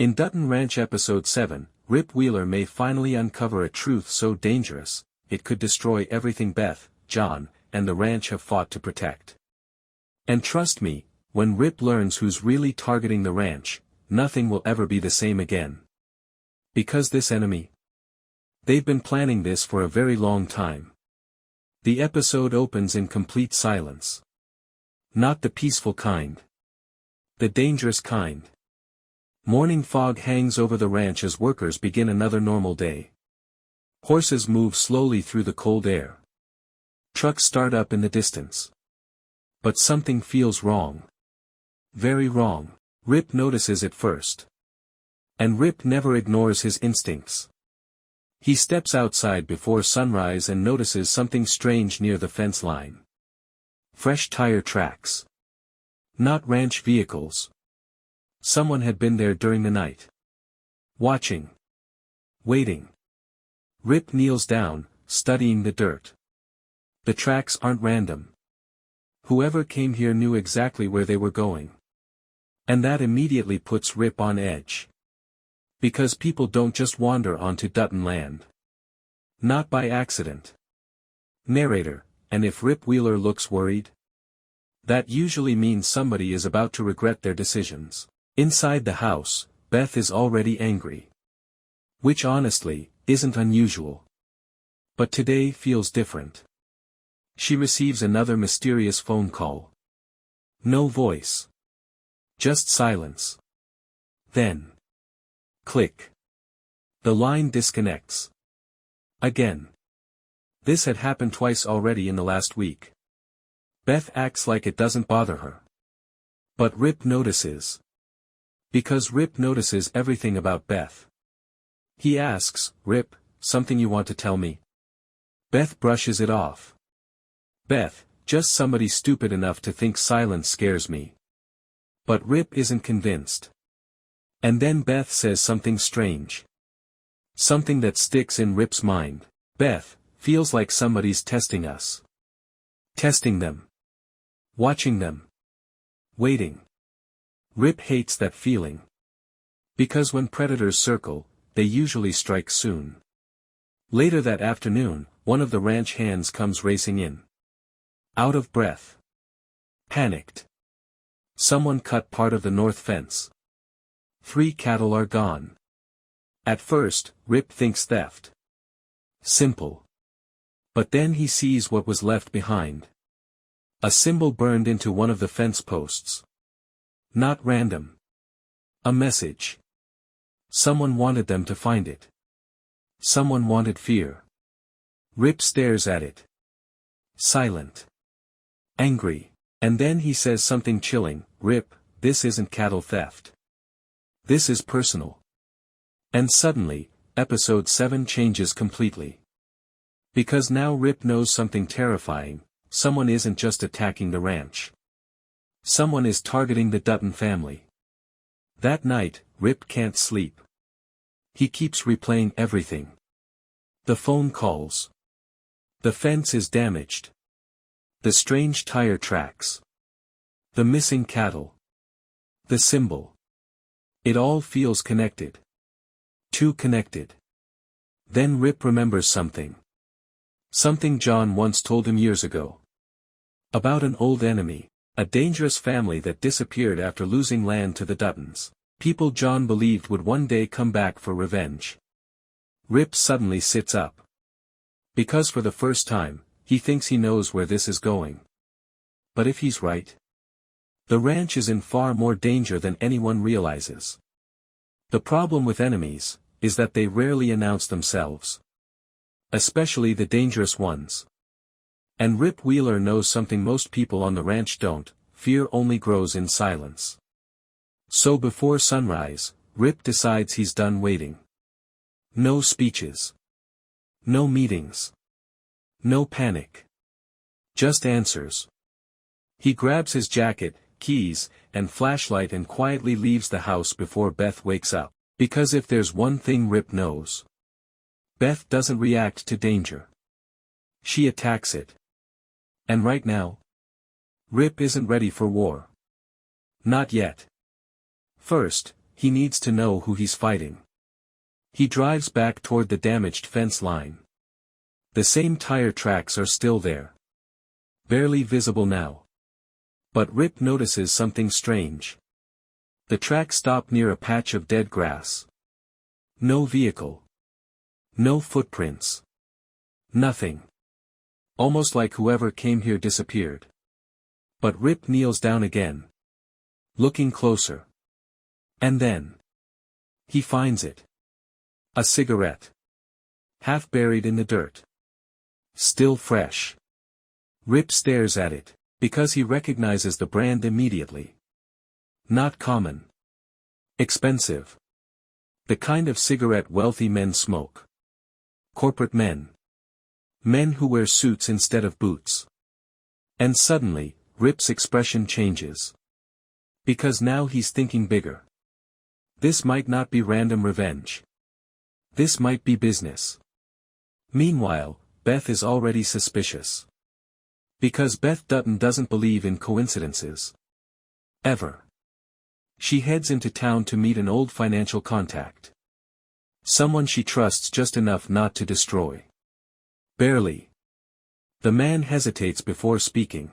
In Dutton Ranch Episode 7, Rip Wheeler may finally uncover a truth so dangerous, it could destroy everything Beth, John, and the ranch have fought to protect. And trust me, when Rip learns who's really targeting the ranch, nothing will ever be the same again. Because this enemy? They've been planning this for a very long time. The episode opens in complete silence. Not the peaceful kind. The dangerous kind. Morning fog hangs over the ranch as workers begin another normal day. Horses move slowly through the cold air. Trucks start up in the distance. But something feels wrong. Very wrong. Rip notices it first. And Rip never ignores his instincts. He steps outside before sunrise and notices something strange near the fence line. Fresh tire tracks. Not ranch vehicles. Someone had been there during the night. Watching. Waiting. Rip kneels down, studying the dirt. The tracks aren't random. Whoever came here knew exactly where they were going. And that immediately puts Rip on edge. Because people don't just wander onto Dutton land. Not by accident. Narrator, and if Rip Wheeler looks worried? That usually means somebody is about to regret their decisions. Inside the house, Beth is already angry. Which honestly, isn't unusual. But today feels different. She receives another mysterious phone call. No voice. Just silence. Then. Click. The line disconnects. Again. This had happened twice already in the last week. Beth acts like it doesn't bother her. But Rip notices. Because Rip notices everything about Beth. He asks, "Rip, something you want to tell me?" Beth brushes it off. "Beth, just somebody stupid enough to think silence scares me." But Rip isn't convinced. And then Beth says something strange. Something that sticks in Rip's mind. "Beth, feels like somebody's testing us." Testing them. Watching them. Waiting. Rip hates that feeling. Because when predators circle, they usually strike soon. Later that afternoon, one of the ranch hands comes racing in. Out of breath. Panicked. Someone cut part of the north fence. 3 cattle are gone. At first, Rip thinks theft. Simple. But then he sees what was left behind. A symbol burned into one of the fence posts. Not random. A message. Someone wanted them to find it. Someone wanted fear. Rip stares at it. Silent. Angry. And then he says something chilling, "Rip, this isn't cattle theft. This is personal." And suddenly, Episode 7 changes completely. Because now Rip knows something terrifying, someone isn't just attacking the ranch. Someone is targeting the Dutton family. That night, Rip can't sleep. He keeps replaying everything. The phone calls. The fence is damaged. The strange tire tracks. The missing cattle. The symbol. It all feels connected. Too connected. Then Rip remembers something. Something John once told him years ago. About an old enemy, a dangerous family that disappeared after losing land to the Duttons. People John believed would one day come back for revenge. Rip suddenly sits up. Because for the first time, he thinks he knows where this is going. But if he's right? The ranch is in far more danger than anyone realizes. The problem with enemies, is that they rarely announce themselves. Especially the dangerous ones. And Rip Wheeler knows something most people on the ranch don't: fear only grows in silence. So before sunrise, Rip decides he's done waiting. No speeches. No meetings. No panic. Just answers. He grabs his jacket, keys, and flashlight and quietly leaves the house before Beth wakes up. Because if there's one thing Rip knows, Beth doesn't react to danger. She attacks it. And right now, Rip isn't ready for war. Not yet. First, he needs to know who he's fighting. He drives back toward the damaged fence line. The same tire tracks are still there. Barely visible now. But Rip notices something strange. The tracks stop near a patch of dead grass. No vehicle. No footprints. Nothing. Almost like whoever came here disappeared. But Rip kneels down again. Looking closer. And then. He finds it. A cigarette. Half buried in the dirt. Still fresh. Rip stares at it, because he recognizes the brand immediately. Not common. Expensive. The kind of cigarette wealthy men smoke. Corporate men. Men who wear suits instead of boots. And suddenly, Rip's expression changes. Because now he's thinking bigger. This might not be random revenge. This might be business. Meanwhile, Beth is already suspicious. Because Beth Dutton doesn't believe in coincidences. Ever. She heads into town to meet an old financial contact. Someone she trusts just enough not to destroy. Barely. The man hesitates before speaking.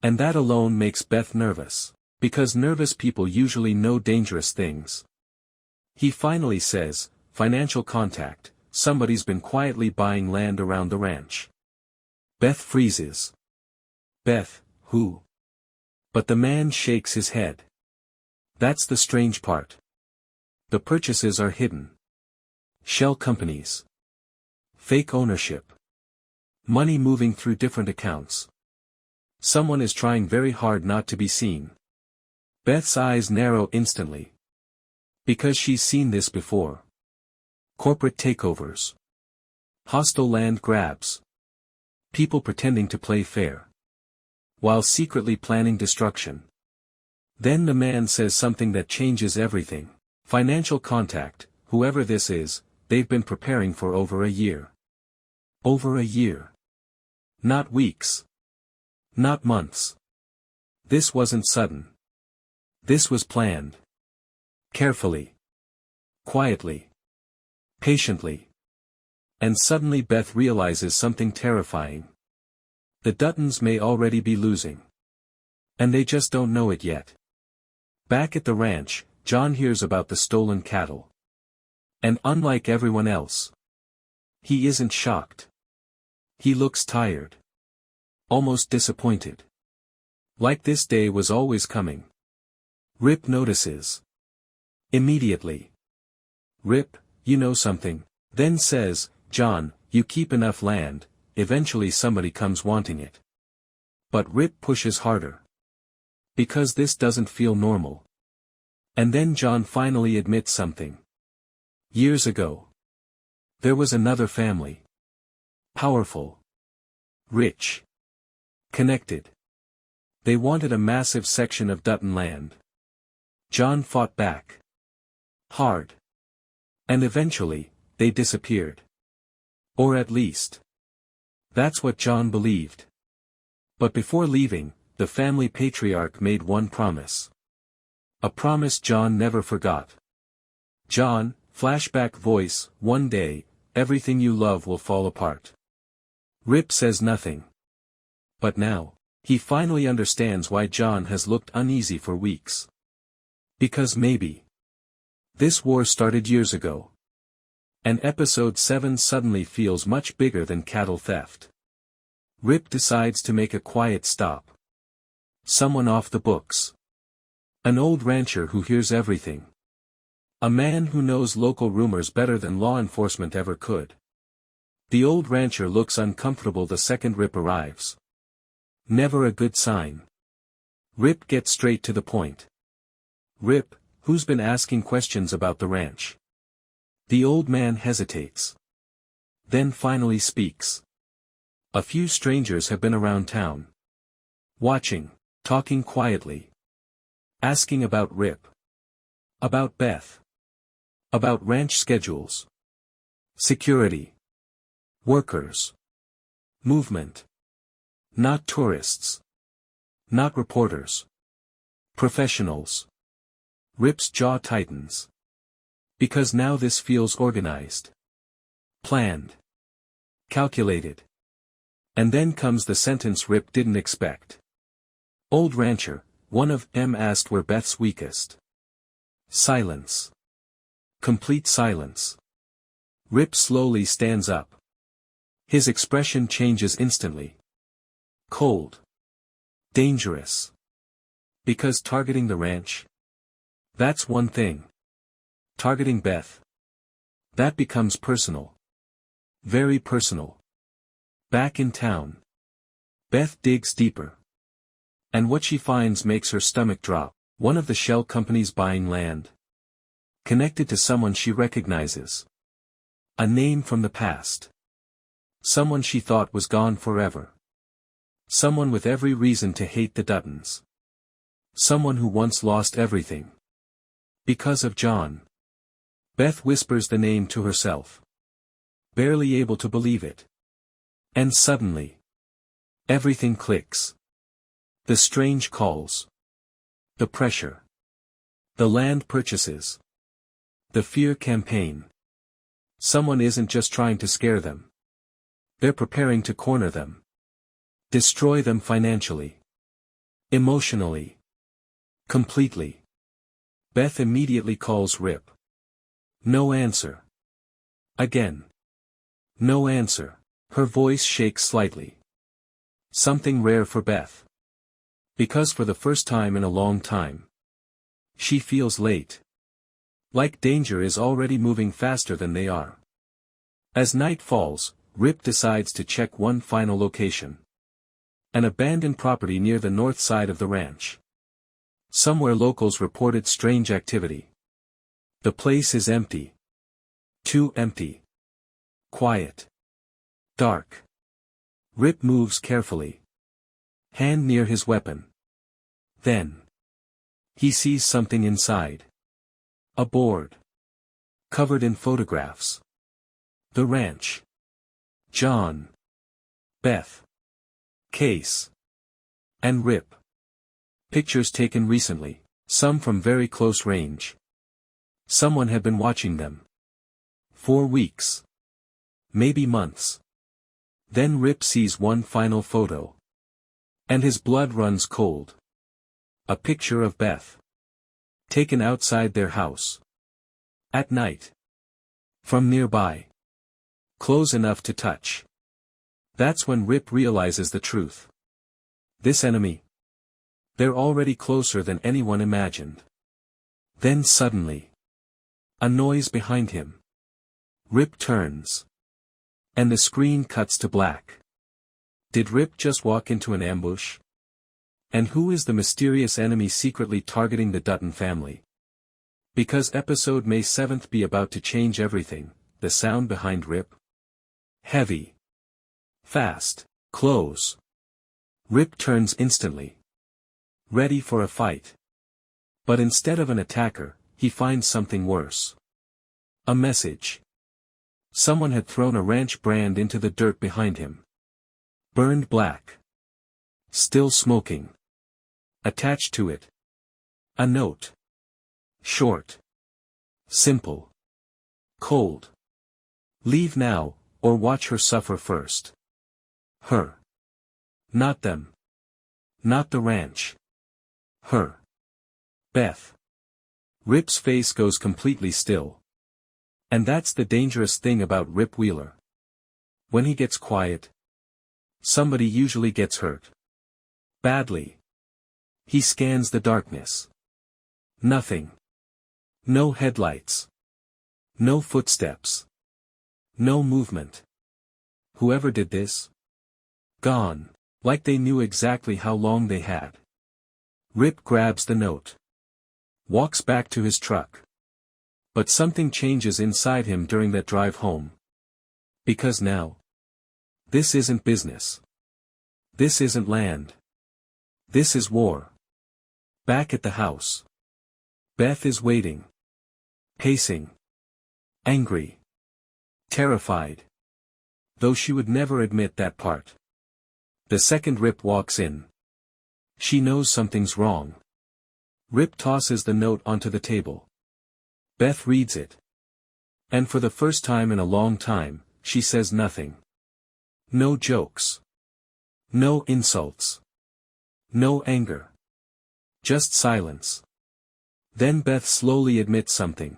And that alone makes Beth nervous, because nervous people usually know dangerous things. He finally says, financial contact, somebody's been quietly buying land around the ranch. Beth freezes. Beth, who? But the man shakes his head. That's the strange part. The purchases are hidden. Shell companies. Fake ownership. Money moving through different accounts. Someone is trying very hard not to be seen. Beth's eyes narrow instantly. Because she's seen this before. Corporate takeovers. Hostile land grabs. People pretending to play fair. While secretly planning destruction. Then the man says something that changes everything. Financial contact, whoever this is, they've been preparing for over a year. Over a year. Not weeks. Not months. This wasn't sudden. This was planned. Carefully. Quietly. Patiently. And suddenly Beth realizes something terrifying. The Duttons may already be losing. And they just don't know it yet. Back at the ranch, John hears about the stolen cattle. And unlike everyone else, he isn't shocked. He looks tired. Almost disappointed. Like this day was always coming. Rip notices. Immediately. Rip, you know something, then says, John, you keep enough land, eventually somebody comes wanting it. But Rip pushes harder. Because this doesn't feel normal. And then John finally admits something. Years ago. There was another family. Powerful. Rich. Connected. They wanted a massive section of Dutton land. John fought back. Hard. And eventually, they disappeared. Or at least. That's what John believed. But before leaving, the family patriarch made one promise. A promise John never forgot. John, flashback voice, one day, everything you love will fall apart. Rip says nothing. But now, he finally understands why John has looked uneasy for weeks. Because maybe. This war started years ago. And episode 7 suddenly feels much bigger than cattle theft. Rip decides to make a quiet stop. Someone off the books. An old rancher who hears everything. A man who knows local rumors better than law enforcement ever could. The old rancher looks uncomfortable the second Rip arrives. Never a good sign. Rip gets straight to the point. Rip, who's been asking questions about the ranch? The old man hesitates. Then finally speaks. A few strangers have been around town. Watching, talking quietly. Asking about Rip. About Beth. About ranch schedules. Security. Workers. Movement. Not tourists. Not reporters. Professionals. Rip's jaw tightens. Because now this feels organized. Planned. Calculated. And then comes the sentence Rip didn't expect. Old rancher, one of them asked where Beth's weakest. Silence. Complete silence. Rip slowly stands up. His expression changes instantly. Cold. Dangerous. Because targeting the ranch? That's one thing. Targeting Beth? That becomes personal. Very personal. Back in town. Beth digs deeper. And what she finds makes her stomach drop. One of the shell companies buying land. Connected to someone she recognizes. A name from the past. Someone she thought was gone forever. Someone with every reason to hate the Duttons. Someone who once lost everything. Because of John. Beth whispers the name to herself. Barely able to believe it. And suddenly. Everything clicks. The strange calls. The pressure. The land purchases. The fear campaign. Someone isn't just trying to scare them. They're preparing to corner them. Destroy them financially. Emotionally. Completely. Beth immediately calls Rip. No answer. Again. No answer. Her voice shakes slightly. Something rare for Beth. Because for the first time in a long time. She feels late. Like danger is already moving faster than they are. As night falls, Rip decides to check one final location. An abandoned property near the north side of the ranch. Somewhere locals reported strange activity. The place is empty. Too empty. Quiet. Dark. Rip moves carefully. Hand near his weapon. Then. He sees something inside. A board. Covered in photographs. The ranch. John. Beth. Case. And Rip. Pictures taken recently, some from very close range. Someone had been watching them. 4 weeks. Maybe months. Then Rip sees one final photo. And his blood runs cold. A picture of Beth. Taken outside their house. At night. From nearby. Close enough to touch. That's when Rip realizes the truth. This enemy. They're already closer than anyone imagined. Then suddenly. A noise behind him. Rip turns. And the screen cuts to black. Did Rip just walk into an ambush? And who is the mysterious enemy secretly targeting the Dutton family? Because episode May 7th be about to change everything, the sound behind Rip. Heavy. Fast. Close. Rip turns instantly. Ready for a fight. But instead of an attacker, he finds something worse. A message. Someone had thrown a ranch brand into the dirt behind him. Burned black. Still smoking. Attached to it. A note. Short. Simple. Cold. Leave now, or watch her suffer first. Her. Not them. Not the ranch. Her. Beth. Rip's face goes completely still. And that's the dangerous thing about Rip Wheeler. When he gets quiet, somebody usually gets hurt. Badly. He scans the darkness. Nothing. No headlights. No footsteps. No movement. Whoever did this? Gone. Like they knew exactly how long they had. Rip grabs the note. Walks back to his truck. But something changes inside him during that drive home. Because now. This isn't business. This isn't land. This is war. Back at the house. Beth is waiting. Pacing. Angry. Terrified. Though she would never admit that part. The second Rip walks in. She knows something's wrong. Rip tosses the note onto the table. Beth reads it. And for the first time in a long time, she says nothing. No jokes. No insults. No anger. Just silence. Then Beth slowly admits something.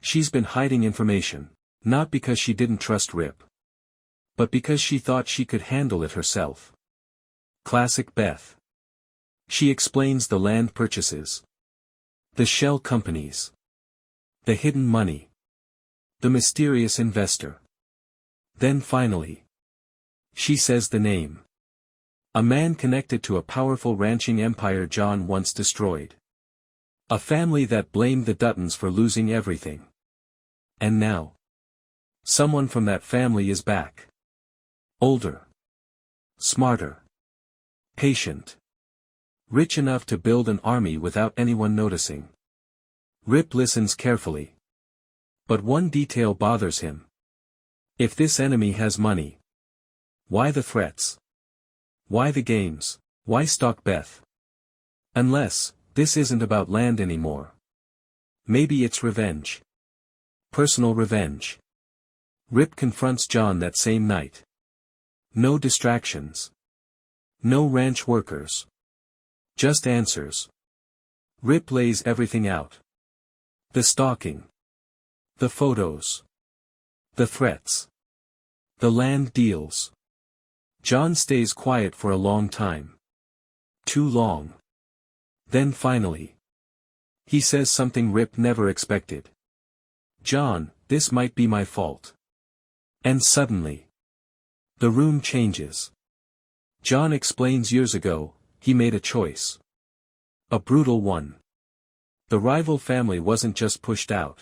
She's been hiding information, not because she didn't trust Rip, but because she thought she could handle it herself. Classic Beth. She explains the land purchases, the shell companies, the hidden money, the mysterious investor. Then finally, she says the name. A man connected to a powerful ranching empire John once destroyed. A family that blamed the Duttons for losing everything. And now, someone from that family is back. Older. Smarter. Patient. Rich enough to build an army without anyone noticing. Rip listens carefully. But one detail bothers him. If this enemy has money, why the threats? Why the games? Why stalk Beth? Unless, this isn't about land anymore. Maybe it's revenge. Personal revenge. Rip confronts John that same night. No distractions. No ranch workers. Just answers. Rip lays everything out. The stalking. The photos. The threats. The land deals. John stays quiet for a long time. Too long. Then finally, he says something Rip never expected. John, this might be my fault. And suddenly, the room changes. John explains years ago, he made a choice. A brutal one. The rival family wasn't just pushed out.